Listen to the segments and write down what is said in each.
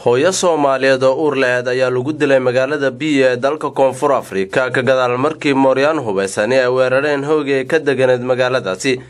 hooyo Soomaaliyeed oo uur lahayd ayaa lagu dilay magaalada Biya ee dalka Koonfur Afrika ka gadaal markii Mooryaan hubaysan ay weerareen hoygii ka deganeed magaaladaasi.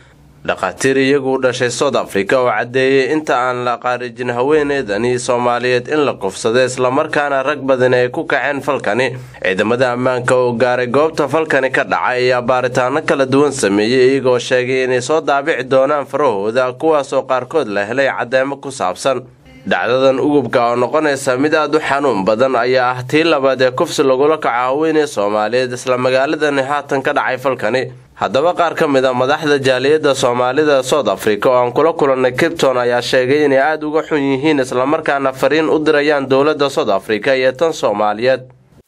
dhaqaatiir iyagu dhashay South Africa oo cadeeyay inta aan la qaarijin haweeneydani Soomaaliyeed in la qofsaday isla markaana rag badan ay ku kaceen falkani. ciidamada ammaanka oo gaaray goobta falkani ka dhacay ayaa baaritaano kala duwan sameeyay iyagoo sheegay inay soo daabici doonaan farahooda kuwaas oo qaarkood la helay cadeemo ku saabsan. dhacdadan ugubka oo noqonaysa mid aad u xanuun badan ayaa ah tii labaad ee kufsi lagula kaco haweeney Soomaaliyeed isla magaaladani haatan ka dhacay falkani. haddaba qaar ka mid ah madaxda jaaliyadda Soomaalida South Africa oo aan kula kulanay Cape Town ayaa sheegay inay aad uga xun yihiin isla markaana fariin u dirayaan dawladda South Africa iyo tan Soomaaliyeed.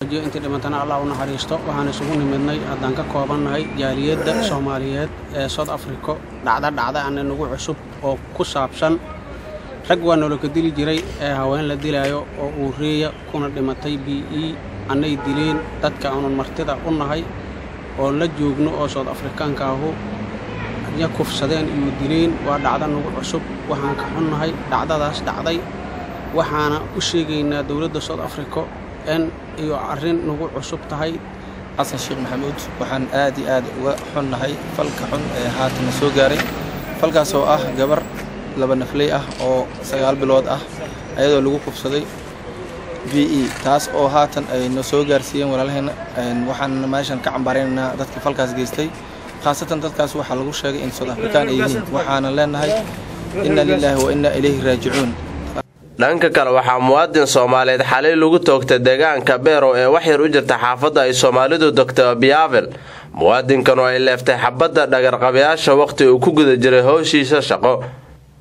inta dhimatana Allah u naxariisto waxaan isugu nimidnay haddaan ka koobanahay jaaliyadda Soomaaliyeed ee South Africa dhacda aan nagu cusub oo ku saabsan rag waa nolol dili jiray ee haween la dilayo oo uu reeya kuna dhimatay BE anay dileen dadka aan martida u nahay oo la joogno oo South Africaanka ah ayaa kufsadeen iyo dileen waa dhacda nagu cusub waxaan ka xunnahay dhacdadaas dhacday waxaana u sheegaynaa dawladda South Africa in iyo arrin nagu cusub tahay. Xasan Sheekh Maxamuud waxaan aad iyo aad uga xunnahay falka xun ee haatan soo gaaray falkaas oo ah gabar laba nafley ah oo 9 bilood ah ayadoo lagu kufsaday BE taas oo haatan ay noo soo gaarsiiyeen walaalahayna waxaan meeshan ka cambaaraynaa dadka falkaas geystay khaasatan dadkaas waxa lagu sheegay in South African ay yihiin waxaana leenahay inna lillahi wa inna ilayhi raaji'uun. dhanka kale waxaa muwaadin Soomaaliyeed xalay lagu toogtay deegaanka Beero ee wax yar u jirta xaafadda ay Soomaalidu degto Biyavel. muwaadinkan oo ay leeftay xabadda dhagarqabayaasha waqti uu ku guda jiray hawshiisa shaqo.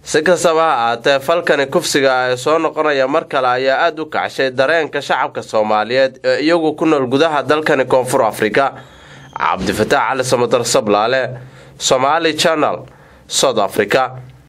si kastaba ha ahaatee falkani kufsiga ay soo noqonaya mar kale ayaa aad u kacshay dareenka shacabka Soomaaliyeed ee iyagu ku nool gudaha dalkani Koonfur Afrika. Cabdi Fataax Ali Samatar Sablaale, Somali Channel, South Africa.